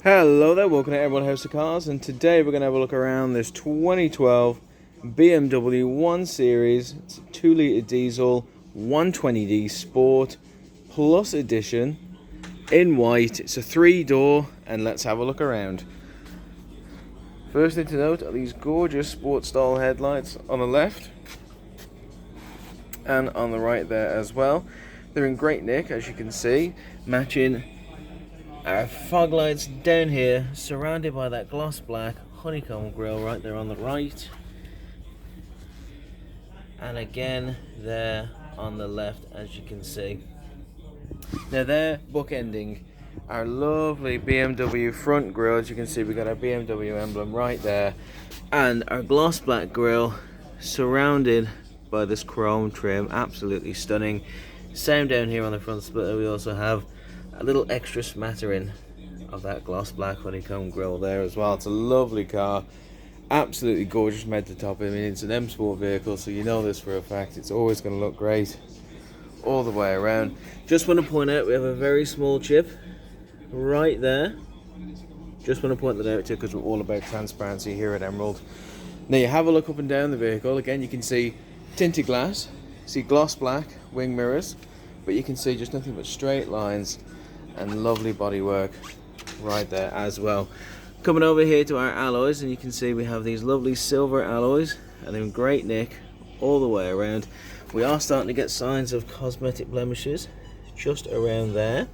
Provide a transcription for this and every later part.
Hello there, welcome to Everyone House of Cars, and today we're going to have a look around this 2012 BMW 1 Series. It's a 2-litre diesel 120D Sport Plus Edition in white. It's a 3-door, and let's have a look around. First thing to note are these gorgeous sport style headlights on the left and on the right there as well. They're in great nick, as you can see, matching our fog lights down here, surrounded by that gloss black honeycomb grille right there on the right, and again there on the left, as you can see. Now they're bookending our lovely BMW front grille. As you can see, we've got our BMW emblem right there, and our gloss black grille surrounded by this chrome trim. Absolutely stunning. Same down here on the front splitter. We also have a little extra smattering of that gloss black honeycomb grille there as well. It's a lovely car, absolutely gorgeous made to top. I mean, it's an M Sport vehicle, so you know this for a fact. It's always going to look great all the way around. Just want to point out we have a very small chip right there. Just want to point that out too, because we're all about transparency here at Emerald. Now you have a look up and down the vehicle. Again, you can see tinted glass, see gloss black wing mirrors, but you can see just nothing but straight lines and lovely bodywork right there as well. Coming over here to our alloys, and you can see we have these lovely silver alloys, and they're in great nick all the way around. We are starting to get signs of cosmetic blemishes just around there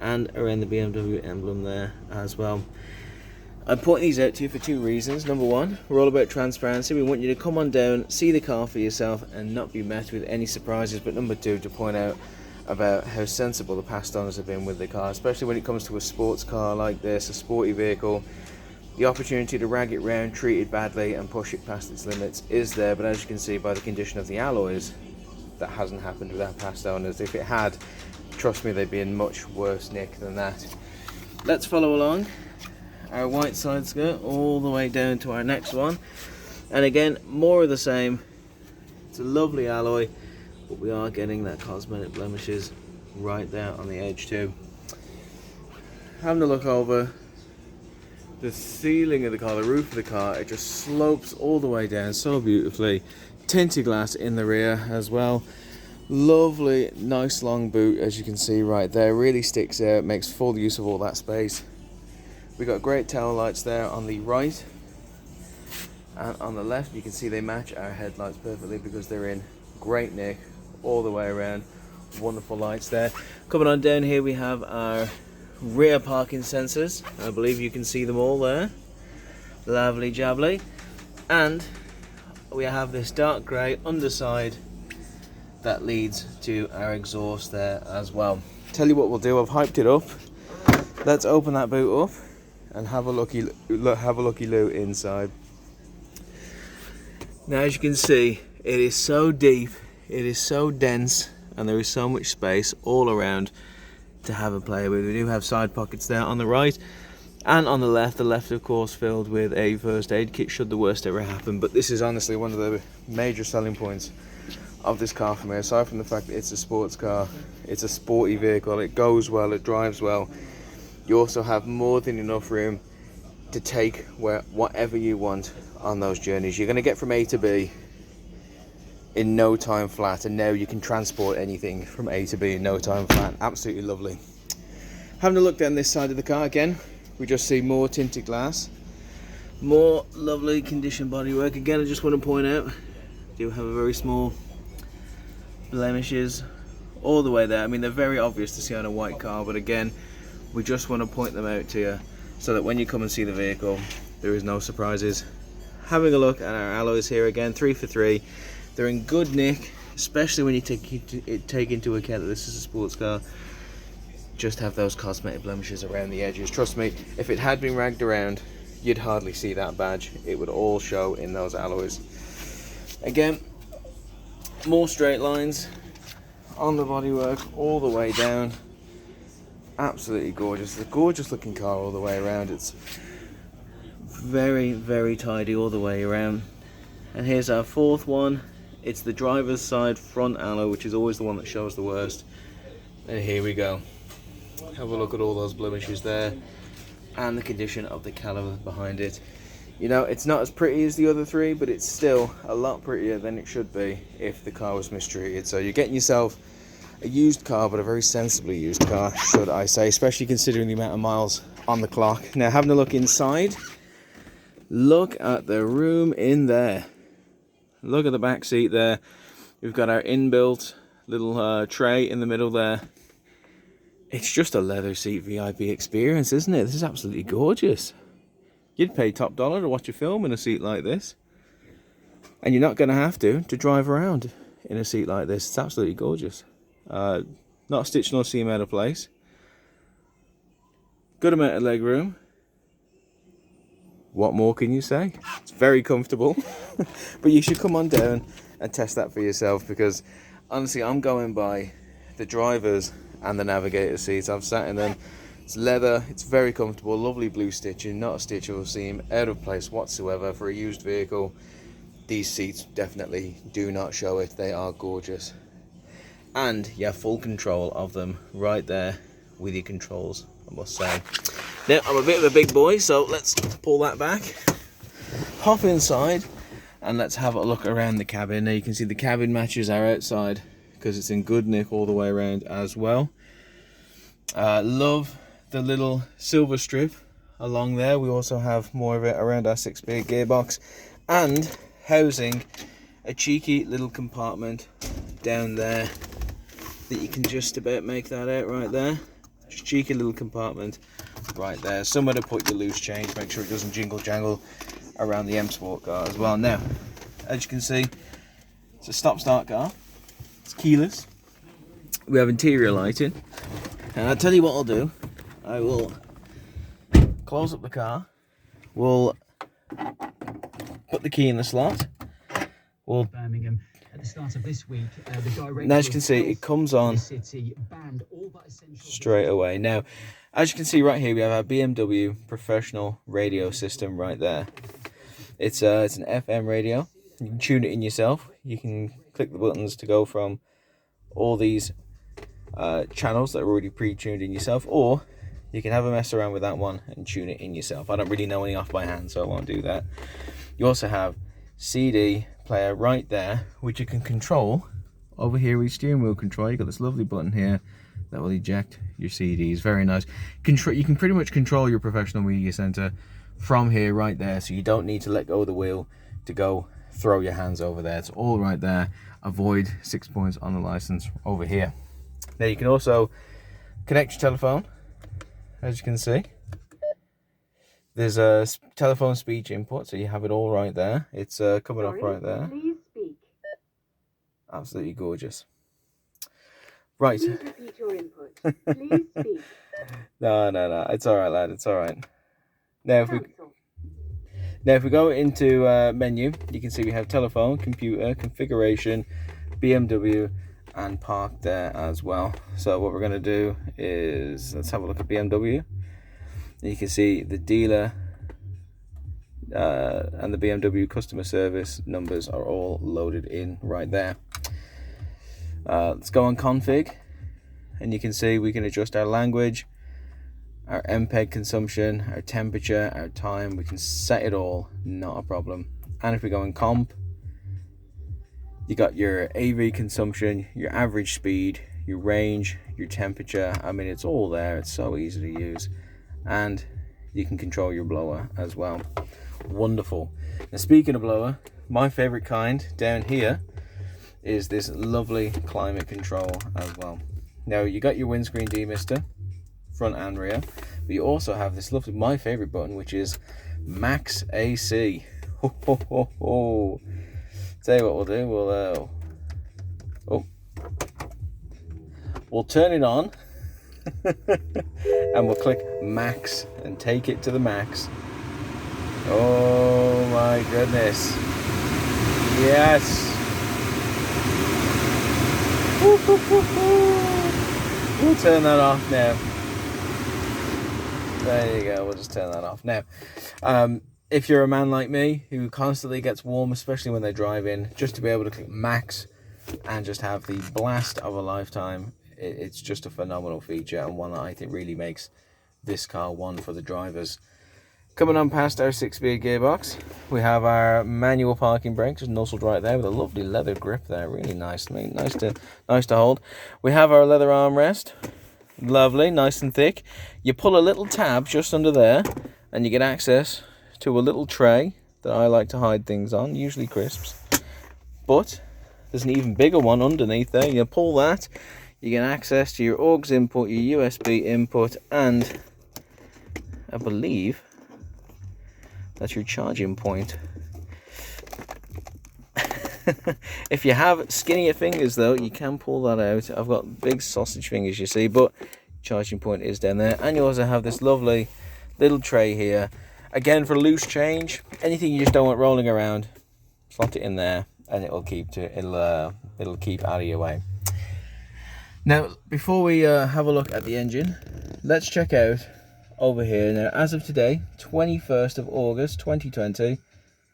and around the BMW emblem there as well. I'm pointing these out to you for two reasons. Number one, we're all about transparency. We want you to come on down, see the car for yourself, and not be met with any surprises. But number two, to point out about how sensible the past owners have been with the car, especially when it comes to a sports car like this, a sporty vehicle. The opportunity to rag it round, treat it badly, and push it past its limits is there. But as you can see by the condition of the alloys, that hasn't happened with our past owners. If it had, trust me, they'd be in much worse nick than that. Let's follow along our white side skirt all the way down to our next one, and again more of the same. It's a lovely alloy, but we are getting that cosmetic blemishes right there on the edge too. Having a look over the ceiling of the car, the roof of the car, it just slopes all the way down so beautifully. Tinted glass in the rear as well. Lovely nice long boot, as you can see right there, really sticks out, makes full use of all that space. We've got great tail lights there on the right, and on the left you can see they match our headlights perfectly because they're in great nick all the way around. Wonderful lights there. Coming on down here we have our rear parking sensors. I believe you can see them all there. Lovely jubbly. And we have this dark grey underside that leads to our exhaust there as well. Tell you what we'll do, I've hyped it up. Let's open that boot up and have a looky loo inside. Now, as you can see, it is so deep, it is so dense, and there is so much space all around to have a play with. We do have side pockets there on the right and on the left of course filled with a first aid kit should the worst ever happen. But this is honestly one of the major selling points of this car for me. Aside from the fact that it's a sports car, it's a sporty vehicle, it goes well, it drives well. You also have more than enough room to take whatever you want on those journeys. You're going to get from A to B in no time flat, and now you can transport anything from A to B in no time flat. Absolutely lovely. Having a look down this side of the car again, we just see more tinted glass, more lovely condition bodywork. Again, I just want to point out, do have a very small blemishes all the way there. I mean, they're very obvious to see on a white car, but again, we just want to point them out to you so that when you come and see the vehicle, there is no surprises. Having a look at our alloys here again, 3 for 3. They're in good nick, especially when you take into account that this is a sports car. Just have those cosmetic blemishes around the edges. Trust me, if it had been ragged around, you'd hardly see that badge. It would all show in those alloys. Again, more straight lines on the bodywork all the way down. Absolutely gorgeous. It's a gorgeous looking car all the way around. It's very, very tidy all the way around. And here's our fourth one. It's the driver's side front alloy, which is always the one that shows the worst. And here we go. Have a look at all those blemishes there, and the condition of the caliber behind it. You know, it's not as pretty as the other three, but it's still a lot prettier than it should be if the car was mistreated. So you're getting yourself a used car, but a very sensibly used car, should I say, especially considering the amount of miles on the clock. Now, having a look inside, look at the room in there. Look at the back seat there. We've got our inbuilt little tray in the middle there. It's just a leather seat VIP experience, isn't it? This is absolutely gorgeous. You'd pay top dollar to watch a film in a seat like this. And you're not going to have to drive around in a seat like this. It's absolutely gorgeous. Not a stitch nor seam out of place. Good amount of leg room. What more can you say? It's very comfortable. But you should come on down and test that for yourself, because honestly, I'm going by the drivers and the navigator seats. I've sat in them. It's leather, it's very comfortable, lovely blue stitching, not a stitch or a seam out of place whatsoever for a used vehicle. These seats definitely do not show it. They are gorgeous, and you have full control of them right there with your controls, I must say. Now, I'm a bit of a big boy, so let's pull that back, hop inside, and let's have a look around the cabin. Now you can see the cabin matches are outside because it's in good nick all the way around as well. Love the little silver strip along there. We also have more of it around our 6-speed gearbox, and housing a cheeky little compartment down there that you can just about make that out right there. Just cheeky little compartment right there, somewhere to put your loose change, make sure it doesn't jingle jangle around the M Sport car as well. Now, as you can see, it's a stop start car, it's keyless, we have interior lighting, and I'll tell you what I'll do. I will close up the car, we'll put the key in the slot, we'll Birmingham at the start of this week. And as you can see, it comes on straight away. Now, as you can see right here, we have our BMW professional radio system right there. It's an FM radio. You can tune it in yourself. You can click the buttons to go from all these channels that are already pre-tuned in yourself, or you can have a mess around with that one and tune it in yourself. I don't really know any off by hand, so I won't do that. You also have CD player right there, which you can control over here with steering wheel control. You've got this lovely button here that will eject your CDs. Very nice. You can pretty much control your professional media center from here right there, so you don't need to let go of the wheel to go throw your hands over there. It's all right there. Avoid 6 points on the license over here. Now you can also connect your telephone. As you can see, there's a telephone speech input, so you have it all right there. It's coming up right there. Please speak. Absolutely gorgeous. Right. Please repeat your input. Please speak. No. It's all right, lad. It's all right. Now, if we go into menu, you can see we have telephone, computer, configuration, BMW, and park there as well. So what we're going to do is, let's have a look at BMW. You can see the dealer and the BMW customer service numbers are all loaded in right there. Let's go on config, and you can see we can adjust our language, our MPEG consumption, our temperature, our time. We can set it all, not a problem. And if we go in comp, you got your AV consumption, your average speed, your range, your temperature. I mean, it's all there. It's so easy to use. And you can control your blower as well. Wonderful. Now, speaking of blower, my favorite kind down here is this lovely climate control as well. Now, you got your windscreen demister, front and rear, but you also have this lovely, my favorite button, which is Max AC. Ho, ho, ho, ho. Tell you what we'll do, we'll turn it on and we'll click max and take it to the max. Oh my goodness, yes. We'll turn that off now. There you go, we'll just turn that off now. If you're a man like me who constantly gets warm, especially when they're driving, just to be able to click max and just have the blast of a lifetime it's just a phenomenal feature, and one that I think really makes this car one for the drivers. Coming on past our 6-speed gearbox, we have our manual parking brake, just nuzzled right there with a lovely leather grip there, really nice. I mean, nice to hold. We have our leather armrest, lovely, nice and thick. You pull a little tab just under there, and you get access to a little tray that I like to hide things on, usually crisps. But there's an even bigger one underneath there. You pull that, you get access to your Aux input, your USB input, and I believe that's your charging point. If you have skinnier fingers though, you can pull that out. I've got big sausage fingers, you see, but charging point is down there. And you also have this lovely little tray here. Again, for loose change, anything you just don't want rolling around, slot it in there and it'll keep out of your way. Now, before we have a look at the engine, let's check out over here. Now, as of today, 21st of August 2020,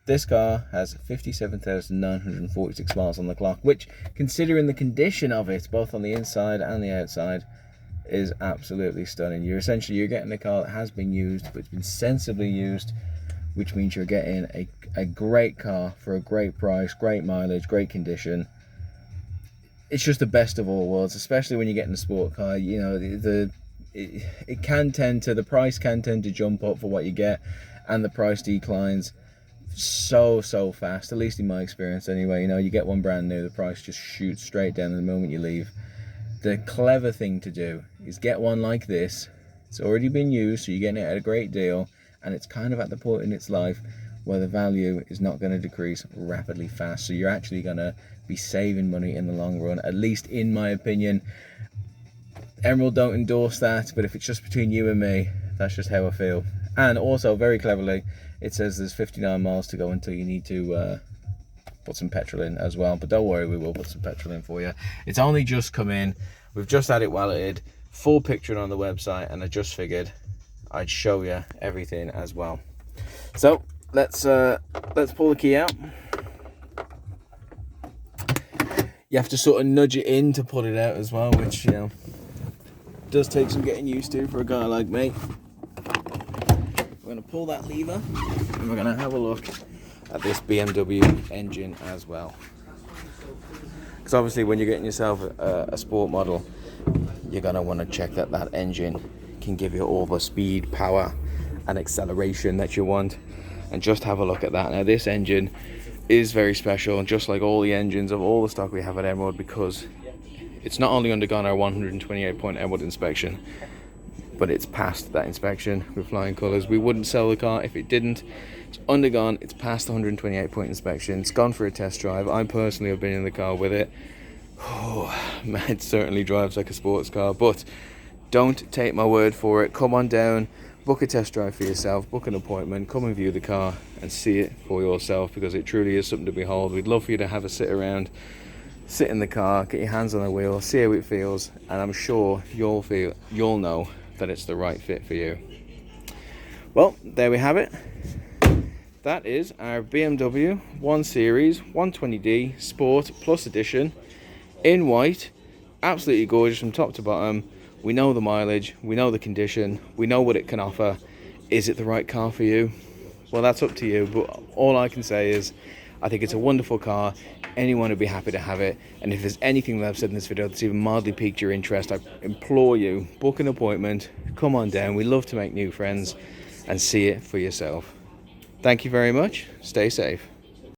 this car has 57,946 miles on the clock, which, considering the condition of it, both on the inside and the outside, is absolutely stunning. You're getting a car that has been used, but it's been sensibly used, which means you're getting a great car for a great price, great mileage, great condition. It's just the best of all worlds, especially when you're getting a sport car. You know, the price can tend to jump up for what you get, and the price declines so fast, at least in my experience anyway. You know, you get one brand new, the price just shoots straight down the moment you leave. The clever thing to do is get one like this. It's already been used, so you're getting it at a great deal, and it's kind of at the point in its life where the value is not going to decrease rapidly fast, so you're actually going to be saving money in the long run, at least in my opinion. Emerald don't endorse that, but if it's just between you and me, that's just how I feel. And also, very cleverly, it says there's 59 miles to go until you need to put some petrol in as well, but don't worry, we will put some petrol in for you. It's only just come in, we've just had it walleted, full picture on the website, and I just figured I'd show you everything as well. So let's pull the key out. You have to sort of nudge it in to pull it out as well, which, you know, does take some getting used to for a guy like me. We're going to pull that lever and we're going to have a look at this BMW engine as well. Because obviously when you're getting yourself a sport model, you're going to want to check that that engine can give you all the speed, power and acceleration that you want. And just have a look at that. Now, this engine is very special, just like all the engines of all the stock we have at Emerald, because it's not only undergone our 128-point Emerald inspection, but it's passed that inspection with flying colours. We wouldn't sell the car if it didn't. It's undergone, it's passed the 128-point inspection, it's gone for a test drive. I personally have been in the car with it. Oh man, it certainly drives like a sports car, but don't take my word for it. Come on down, book a test drive for yourself, book an appointment, come and view the car and see it for yourself, because it truly is something to behold. We'd love for you to have a sit around, sit in the car, get your hands on the wheel, see how it feels, and I'm sure you'll know that it's the right fit for you. Well, there we have it. That is our BMW 1 Series 120D Sport Plus Edition in white. Absolutely gorgeous from top to bottom. We know the mileage, we know the condition, we know what it can offer. Is it the right car for you? Well, that's up to you, but all I can say is I think it's a wonderful car. Anyone would be happy to have it, and if there's anything that I've said in this video that's even mildly piqued your interest, I implore you, book an appointment, come on down. We love to make new friends and see it for yourself. Thank you very much. Stay safe.